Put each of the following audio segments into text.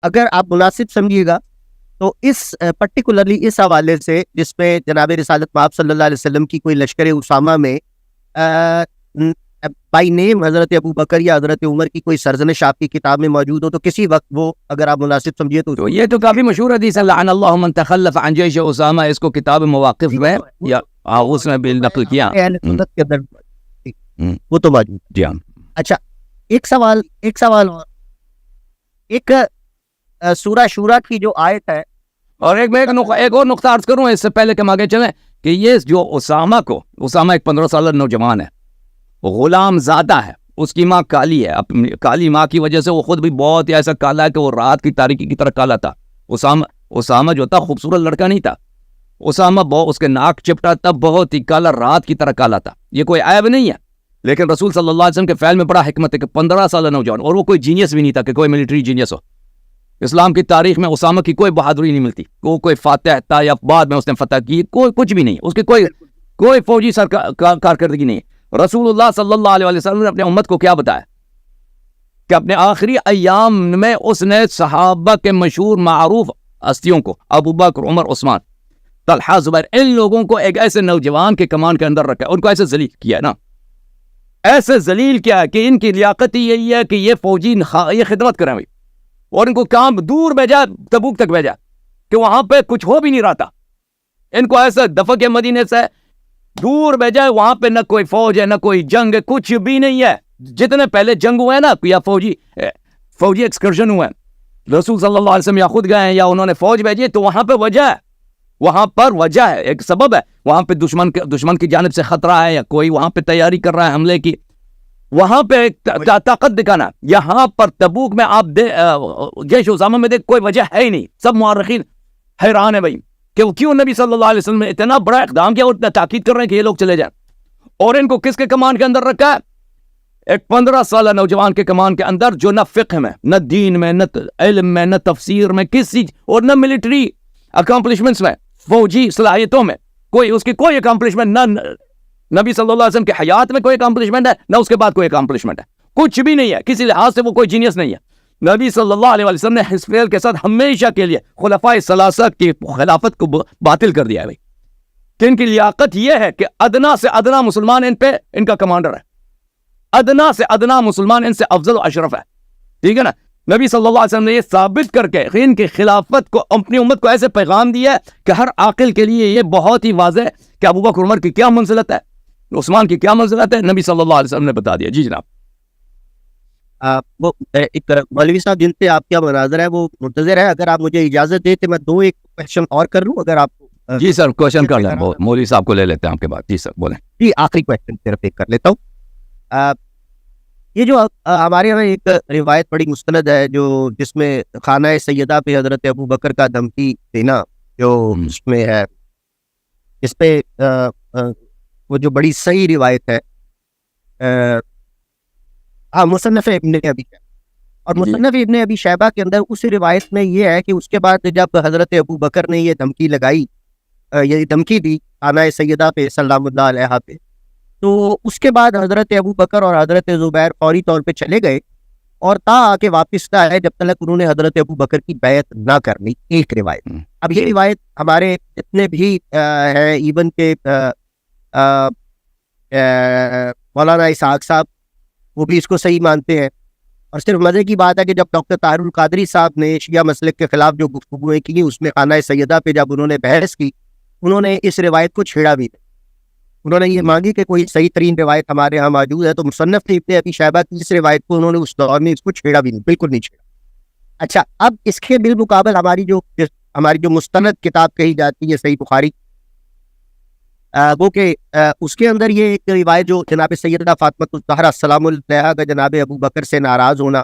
اگر آپ مناسب سمجھیے گا تو اس پرٹیکولرلی اس حوالے سے جس میں جناب رسالت مآب صلی اللہ علیہ وسلم کی کوئی لشکر اسامہ میں بائی نیم حضرت ابو بکر یا حضرت عمر کی کوئی سرزنش آپ کی کتاب میں موجود ہو تو کسی وقت وہ اگر آپ مناسب سمجھیے تو یہ تو کافی مشہور حدیث ہے، لعن اللہ من تخلف عن جیش اسامہ، اس کو کتاب مواقف میں یا اس میں بھی نقل کیا، اہل سنت کے اندر وہ تو موجود ہے۔ جی ہاں۔ اچھا ایک سوال اور ایک سورہ شورا کی جو آیت ہے، اور ایک اور نقطہ عرض کروں اس سے پہلے کہ ہم آگے چلیں، کہ یہ جو اسامہ ایک 15 سالہ نوجوان ہے، غلام زادہ ہے، اس کی ماں کالی ہے، اپنی کالی ماں کی وجہ سے وہ خود بھی بہت ایسا کالا ہے کہ وہ رات کی تاریکی کی طرح کالا تھا۔ اسامہ جو تھا خوبصورت لڑکا نہیں تھا، اسامہ اس کے ناک چپٹا تھا، بہت ہی کالا، رات کی طرح کالا تھا، یہ کوئی عیب نہیں ہے، لیکن رسول صلی اللہ علیہ وسلم کے فعل میں بڑا حکمت ہے کہ 15 سالہ نوجوان، اور وہ کوئی جینیس بھی نہیں تھا کہ کوئی ملٹری جینیس ہو۔ اسلام کی تاریخ میں اسامہ کی کوئی بہادری نہیں ملتی، وہ کوئی فاتح تھا یا بعد میں اس نے فتح کی، کوئی کچھ بھی نہیں، اس کی کوئی فوجی کارکردگی نہیں۔ رسول اللہ صلی اللہ علیہ وسلم نے اپنے امت کو کیا بتایا کہ اپنے آخری ایام میں اس نے صحابہ کے مشہور معروف ہستیوں کو، ابو بکر، عمر، عثمان، طلحہ، زبیر، ان لوگوں کو ایک ایسے نوجوان کے کمان کے اندر رکھا، ان کو ایسے ذلیل کیا نا، ایسے ذلیل کیا کہ ان کی لیاقت ہی یہی ہے کہ یہ فوجی یہ خدمت کریں بھائی، اور ان کو کام دور بھیجا، تبوک تک بھیجا کہ وہاں پہ کچھ ہو بھی نہیں رہا تھا، ان کو ایسے دفع کے مدینے سے دور بھیجا، وہاں پہ نہ کوئی فوج ہے، نہ کوئی جنگ ہے، کچھ بھی نہیں ہے۔ جتنے پہلے جنگ ہوئے نا یا فوجی ایکسکرشن ہوئے، رسول صلی اللہ علیہ وسلم یا خود گئے ہیں یا انہوں نے فوج بھیجی، تو وہاں پہ وجہ ہے، وہاں پر وجہ ہے، ایک سبب ہے، وہاں پہ دشمن کی جانب سے خطرہ ہے یا کوئی وہاں پہ تیاری کر رہا ہے حملے کی، وہاں پہ طاقت دکھانا۔ یہاں پر تبوک میں آپ جیش اسامہ میں کوئی وجہ ہے ہی نہیں، سب مورخین حیران ہے بھائی کہ کیوں نبی صلی اللہ علیہ وسلم نے اتنا بڑا اقدام کیا اور اتنا تاکید کر رہے ہیں کہ یہ لوگ چلے جائیں، اور ان کو کس کے کمان کے اندر رکھا ہے؟ ایک 15 سالہ نوجوان کے کمان کے اندر جو نہ فقہ میں، نہ دین میں، نہ علم میں، نہ تفسیر میں، کسی اور نہ ملٹری اکامپلشمنٹس میں، فوجی صلاحیتوں میں اس کی کوئی اکامپلشمنٹ، نہ نبی صلی اللہ علیہ وسلم کی حیات میں کوئی اکامپلشمنٹ ہے، نہ اس کے بعد کوئی اکامپلشمنٹ ہے، کچھ بھی نہیں ہے، کسی لحاظ سے وہ کوئی جینیس نہیں ہے۔ نبی صلی اللہ علیہ وسلم نے اس فعل کے ساتھ ہمیشہ کے لیے خلفائے ثلاثہ کی خلافت کو باطل کر دیا ہے بھائی، کہ ان کی لیاقت یہ ہے کہ ادنا سے ادنا مسلمان ان کا کمانڈر ہے، ادنا سے ادنا مسلمان ان سے افضل و اشرف ہے، ٹھیک ہے نا۔ نبی صلی اللہ علیہ وسلم نے یہ ثابت کر کے ان کی خلافت کو اپنی امت کو ایسے پیغام دیا ہے کہ ہر عاقل کے لیے یہ بہت ہی واضح ہے کہ ابو بکر عمر کی کیا منزلت ہے، عثمان کی کیا منزلت ہے، نبی صلی اللہ علیہ وسلم نے بتا دیا۔ جی جناب۔ وہ ایک مولوی صاحب جن سے آپ کا مناظر ہے وہ منتظر ہے، اگر آپ مجھے اجازت دے تو میں ایک کویشچن اور کر لوں، اگر آپ کو۔ جی سر، کویشچن کر لیں، مولوی صاحب کو لے لیتے ہیں آپ کے بعد۔ جی سر بولیں۔ جی آخری کویشچن صرف ایک کر لیتا ہوں۔ یہ جو ہمارے یہاں ایک روایت بڑی مستند ہے جس میں خانہ سیدہ پہ حضرت ابو بکر کا دھمکی دینا جو اس میں ہے، اس پہ وہ جو بڑی صحیح روایت ہے، مصنف ابن ابی شیبہ، اور مصنف ابن ابی شیبہ کے اندر اس روایت میں یہ ہے کہ اس کے بعد جب حضرت ابو بکر نے یہ دھمکی لگائی، یہ دھمکی دی خانہ سیدہ پہ سلام اللہ علیہ پہ، تو اس کے بعد حضرت ابو بکر اور حضرت زبیر فوری طور پہ چلے گئے اور تا آ کے واپس نہ آئے جب تک انہوں نے حضرت ابو بکر کی بیعت نہ کرنی، ایک روایت۔ اب یہ روایت ہمارے جتنے بھی ہیں، ایون کے مولانا اسحاق صاحب وہ بھی اس کو صحیح مانتے ہیں، اور صرف مزے کی بات ہے کہ جب ڈاکٹر طاہر القادری صاحب نے شیعہ مسلک کے خلاف جو گفتگویں کی اس میں خانہ سیدہ پہ جب انہوں نے بحث کی، انہوں نے اس روایت کو چھیڑا بھی نہیں، انہوں نے یہ مانگی کہ کوئی صحیح ترین روایت ہمارے ہاں موجود ہے، تو مصنف ابن ابی شیبہ کی اس روایت کو انہوں نے اس دور میں اس کو چھیڑا بھی نہیں، بالکل نہیں چھیڑا۔ اچھا، اب اس کے بالمقابل ہماری جو مستند کتاب کہی جاتی ہے صحیح بخاری، وہ کہ اس کے اندر یہ ایک روایت جو جناب سیدہ فاطمہ الزہرا السلام علیہا کا جناب ابو بکر سے ناراض ہونا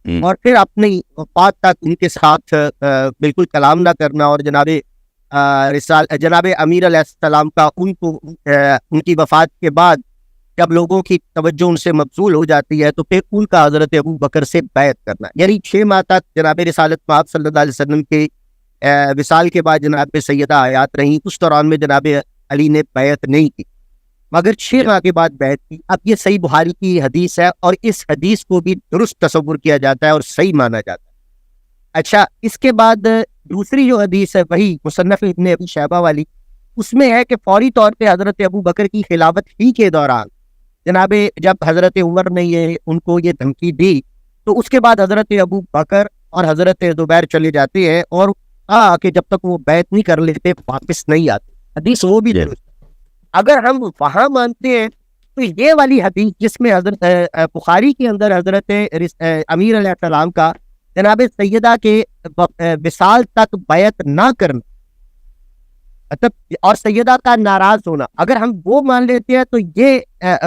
اور پھر اپنی وفات تک ان کے ساتھ بالکل کلام نہ کرنا، اور جناب امیر علیہ السلام کا ان کی وفات کے بعد جب لوگوں کی توجہ ان سے مبذول ہو جاتی ہے تو پھر ان کا حضرت ابو بکر سے بیعت کرنا، یعنی 6 ماہ تک جناب رسالت مآب صلی اللہ علیہ وسلم کے وصال کے بعد جناب سیدہ حیات رہیں، اس دوران میں جناب علی نے بیعت نہیں کی، مگر 6 ماہ کے بعد بیعت کی۔ اب یہ صحیح بخاری کی حدیث ہے اور اس حدیث کو بھی درست تصور کیا جاتا ہے اور صحیح مانا جاتا ہے، اچھا اس کے بعد دوسری جو حدیث ہے وہی مصنف ابن ابی شیبہ والی، اس میں ہے کہ فوری طور پہ حضرت ابو بکر کی خلافت ہی کے دوران جناب جب حضرت عمر نے ان کو یہ دھمکی دی تو اس کے بعد حضرت ابو بکر اور حضرت زبیر چلے جاتے ہیں اور کہا کہ جب تک وہ بیعت نہیں کر لیتے واپس نہیں آتے. حدیث وہ بھی درست ہے. اگر ہم وہاں مانتے ہیں تو یہ والی حدیث جس میں حضرت بخاری کے اندر حضرت امیر علیہ السلام کا جناب سیدہ کے وصال تک بیعت نہ کرنا مطلب اور سیدہ کا ناراض ہونا، اگر ہم وہ مان لیتے ہیں تو یہ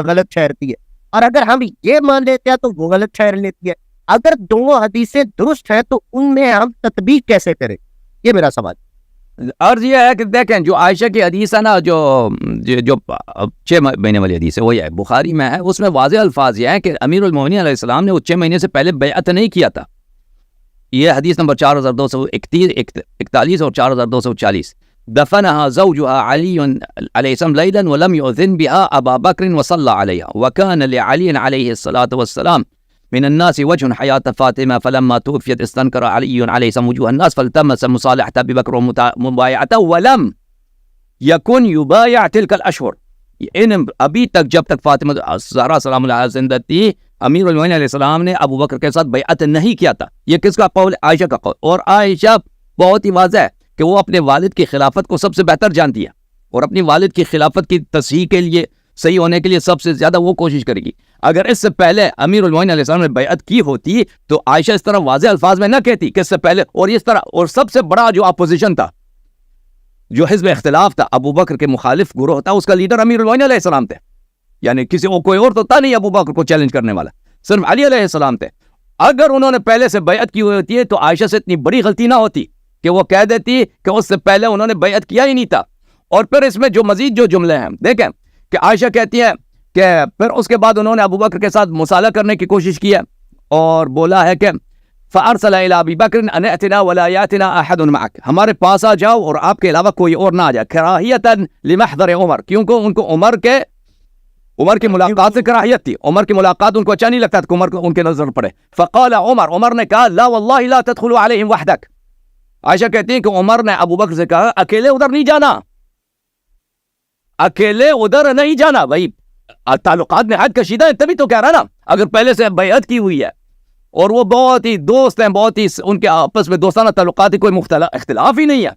غلط ٹھہرتی ہے، اور اگر ہم یہ مان لیتے ہیں تو وہ غلط ٹھہر لیتی ہے. اگر دونوں حدیثیں درست ہیں تو ان میں ہم تطبیق کیسے کریں، یہ میرا سوال. عرض یہ ہے کہ دیکھیں جو عائشہ کی حدیث ہے نا، جو 6 مہینے والی حدیث ہے، وہ یہ ہے بخاری میں ہے. اس میں واضح الفاظ یہ ہیں کہ امیر المومنین علیہ السلام نے وہ 6 مہینے سے پہلے بیعت نہیں کیا تھا. یہ حدیث نمبر 4241 اور 4240. دفنها زوجها علي عليه السلام ليلا ولم يؤذن بها أبا بكر وصلى عليها، وكان لعلي عليه الصلاة والسلام من الناس وجه حياة فاطمة، فلما توفيت استنكر علي عليه السلام وجوه الناس فالتمس مصالحة أبي بكر ومبايعته ولم يكن يبايع تلك الأشهر. ان ابھی تک جب تک فاطمہ زہرا سلام اللہ علیہا زندہ تھی امیر المومنین علیہ السلام نے ابو بکر کے ساتھ بیعت نہیں کیا تھا. یہ کس کا قول؟ عائشہ کا قول. اور عائشہ بہت ہی واضح ہے کہ وہ اپنے والد کی خلافت کو سب سے بہتر جانتی ہے اور اپنی والد کی خلافت کی تصحیح کے لیے، صحیح ہونے کے لیے سب سے زیادہ وہ کوشش کرے گی. اگر اس سے پہلے امیر المومنین علیہ السلام نے بیعت کی ہوتی تو عائشہ اس طرح واضح الفاظ میں نہ کہتی کہ اس سے پہلے. اور اس طرح اور سب سے بڑا جو اپوزیشن تھا، جو حزب اختلاف تھا، ابو بکر کے مخالف گروہ تھا، اس کا لیڈر امیر المومنین علیہ السلام تھے. یعنی کسی کوئی اور تو تھا نہیں ابو بکر کو چیلنج کرنے والا، صرف علی علیہ السلام تھے. اگر انہوں نے پہلے سے بیعت کی ہوئی ہوتی ہے تو عائشہ سے اتنی بڑی غلطی نہ ہوتی کہ وہ کہہ دیتی کہ اس سے پہلے انہوں نے بیعت کیا ہی نہیں تھا. اور پھر اس میں جو مزید جو جملے ہیں دیکھیں کہ عائشہ کہتی ہے کہ پھر اس کے بعد انہوں نے ابو بکر کے ساتھ مصالحہ کرنے کی کوشش کی ہے اور بولا ہے کہ فَأَرْسَلَ إِلَىٰ أَبِي بَكْرٍ أَنْ اَأْتِنَا وَلَا يَأْتِنَا أَحَدٌ مَعَكَ، ہمارے پاس آ جاؤ اور آپ کے علاوہ کوئی اور نہ آ جائے. کراہیتاً لِمَحْضَرِ عمر، کیونکہ ان کو عمر کی ملاقات سے کراہیت تھی. عمر کی ملاقات ان کو اچھا نہیں لگتا تھا کہ عمر کو ان کے نظر پڑے. فقال عمر نے کہا لا واللہ لا تدخلوا علیہم وحدک. عائشہ کہتی ہیں کہ عمر نے ابو بکر سے کہا اکیلے ادھر نہیں جانا، اکیلے ادھر نہیں جانا. بھائی تعلقات نہایت کشیدہ ہیں، تبھی تو کہہ رہا نا. اگر پہلے سے بیعت کی ہوئی ہے اور وہ بہت ہی دوست ہیں، بہت ہی ان کے آپس میں دوستانہ تعلقات، کوئی اختلاف ہی نہیں ہے،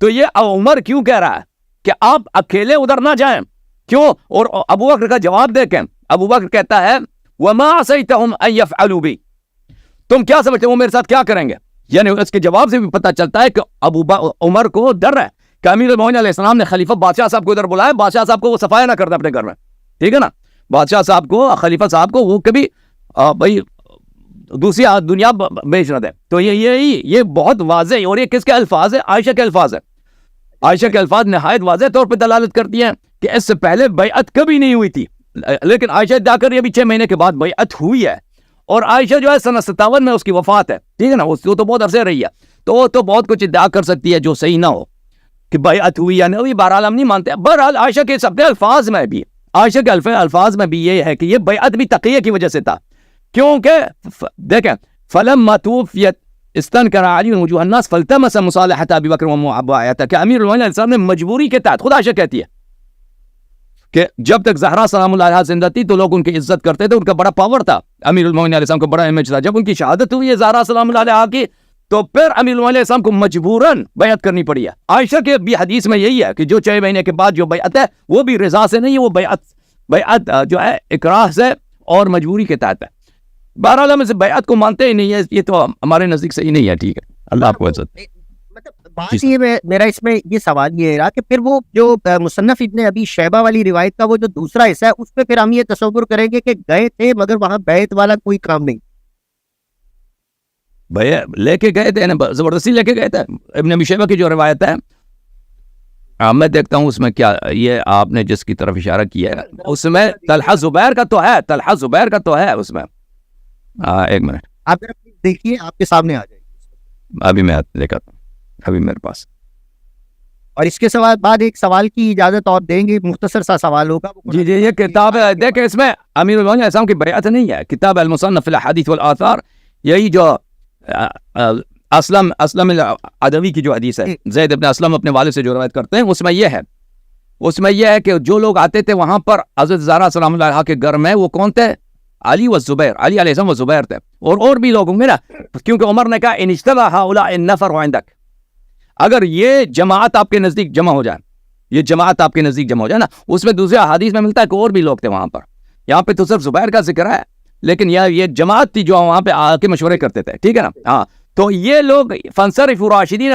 تو یہ عمر کیوں کہہ رہا ہے کہ آپ اکیلے ادھر نہ جائیں؟ کیوں؟ اور ابو بکر کا جواب دیکھیں. ابو بکر کہتا ہے وما عصیتہم ان یفعلوا بی، تم کیا سمجھتے وہ میرے ساتھ کیا کریں گے؟ یعنی اس کے جواب سے بھی پتہ چلتا ہے کہ عمر کو ڈر ہے کہ امیر المومنین علیہ السلام نے خلیفہ بادشاہ صاحب کو ادھر بلایا، بادشاہ صاحب کو وہ صفایا نہ کرتا اپنے گھر میں، ٹھیک ہے نا. بادشاہ صاحب کو، خلیفہ صاحب کو وہ کبھی بھائی دوسری دنیا بیچ نہ دے. تو یہ بہت واضح. اور یہ کس کے الفاظ ہے؟ عائشہ کے الفاظ ہے. عائشہ کے الفاظ نہایت واضح طور پہ دلالت کرتی ہیں کہ اس سے پہلے بیعت کبھی نہیں ہوئی تھی. لیکن عائشہ ادعا کر رہی ہے ابھی 6 مہینے کے بعد بیعت ہوئی ہے. اور عائشہ جو ہے سنہ 57 میں اس کی وفات ہے، ٹھیک ہے نا. وہ تو بہت عرصے رہی ہے، تو وہ تو بہت کچھ ادعا کر سکتی ہے جو صحیح نہ ہو کہ بیعت ہوئی یا نہیں ہوئی. بہرحال ہم نہیں مانتے. بہرحال عائشہ کے اپنے الفاظ میں بھی، عائشہ کے الفاظ میں بھی یہ ہے کہ یہ بیعت بھی تقیہ کی وجہ سے تھا. کیونکہ دیکھیں فلما توفیت استنکر علی وجوہ الناس فالتمس مصالحة ابی بکر ومبايعته، کہ امیر المومنین علیہ السلام نے مجبوری کے تحت، خود عائشہ کہتی ہے کہ جب تک زہرا سلام اللہ علیہا زندہ تھی تو لوگ ان کی عزت کرتے تھے، ان کا بڑا پاور تھا، امیر المومنین علیہ السلام کو بڑا امیج تھا. جب ان کی شہادت ہوئی ہے زہرا سلام اللہ علیہا کی تو پھر امیر المومنین علیہ السلام کو مجبوراً بیعت کرنی پڑی ہے. عائشہ کے بھی حدیث میں یہی ہے کہ جو 6 مہینے کے بعد جو بیعت ہے وہ بھی رضا سے نہیں ہے، وہ بیعت جو ہے اکراہ سے اور مجبوری کے تحت ہے. بہرحال ہم اسے بیعت کو مانتے ہی نہیں ہے، یہ تو ہمارے نزدیک صحیح نہیں ہے. ٹھیک ہے، اللہ آپ کو عزت. مطلب بات یہ میرا اس میں یہ سوال یہ رہا کہ پھر وہ جو مصنف ابن ابی شیبہ والی روایت کا وہ جو دوسرا حصہ ہے اس پہ پھر ہم یہ تصور کریں گے کہ گئے تھے مگر وہاں بیعت والا کوئی کام نہیں. لے کے گئے تھے، زبردستی لے کے گئے تھے. ابن ابی شیبہ کی جو روایت ہے میں دیکھتا ہوں اس میں کیا، یہ آپ نے جس کی طرف اشارہ کیا ہے اس میں طلحہ زبیر کا تو ہے، طلحہ زبیر کا تو ہے اس میں. ایک منٹ آپ دیکھیے، آپ کے سامنے آ جائے گی. ابھی میں لے کر ابھی میرے پاس. اور اس کے بعد ایک سوال کی اجازت اور دیں گے، مختصر سا سوال ہوگا. جی یہ کتاب ہے، دیکھیں اس میں امیر المومنین علیہ السلام کی بیعت نہیں ہے. کتاب المصنف فی الاحادیث والآثار، یہی جو اسلم ادوی کی جو حدیث ہے، زید ابن اسلم اپنے والد سے جو روایت کرتے ہیں، اس میں یہ ہے کہ جو لوگ آتے تھے وہاں پر حضرت زہرا سلام اللہ علیہا کے گھر میں، وہ کون تھے؟ علی و زبیر، علی علیہ السلام و زبیر تھے، اور بھی لوگ ہوں گے نا، کیونکہ عمر نے کہا ان اجتمع هؤلاء النفر عندك، اگر یہ جماعت آپ کے نزدیک جمع ہو جائے، نا، اس میں دوسرے حدیث میں ملتا ہے کہ اور بھی لوگ تھے وہاں پر، یہاں پہ تو صرف زبیر کا ذکر ہے، لیکن یہ جماعت تھی جو وہاں پہ آ کے مشورے کرتے تھے، ٹھیک ہے نا؟ ہاں، تو یہ لوگ فانصرفوا راشدین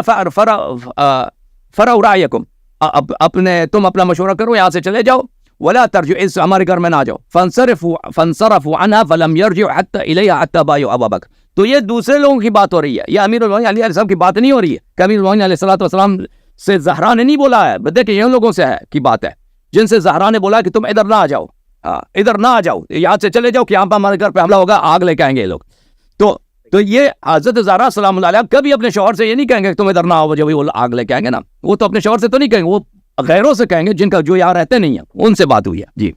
فرعوا رأیکم، تم اپنا مشورہ کرو، یہاں سے چلے جاؤ، ولا ترجعوا، اس ہمارے گھر میں نہ جاؤ، فانصرفوا عنها فلم يرجعوا حتى اليها حتى بايعوا ابا بکر. تو یہ دوسرے لوگوں کی بات ہو رہی ہے، یہ امیر المومنین علی علیہ السلام کی بات نہیں ہو رہی ہے کہ امیر المومنین علیہ الصلوۃ والسلام سے زہرا نے نہیں بولا ہے، دیکھیں یہ لوگوں سے ہے کی بات ہے جن سے زہرا نے بولا کہ تم ادھر نہ آ جاؤ، ادھر نہ آ جاؤ، یہاں سے چلے جاؤ کہ یہاں پہ ہمارے گھر پہ حملہ ہوگا، آگ لے کے آئیں گے یہ لوگ. تو یہ حضرت زہرا سلام اللہ علیہا کبھی اپنے شوہر سے یہ نہیں کہیں گے کہ تم ادھر نہ آؤ جب وہ آگ لے کے آئیں گے نا، وہ تو اپنے شوہر سے تو نہیں کہیں گے، وہ غیروں سے کہیں گے جن کا جو یہاں رہتے نہیں ہیں، ان سے بات ہوئی ہے. جی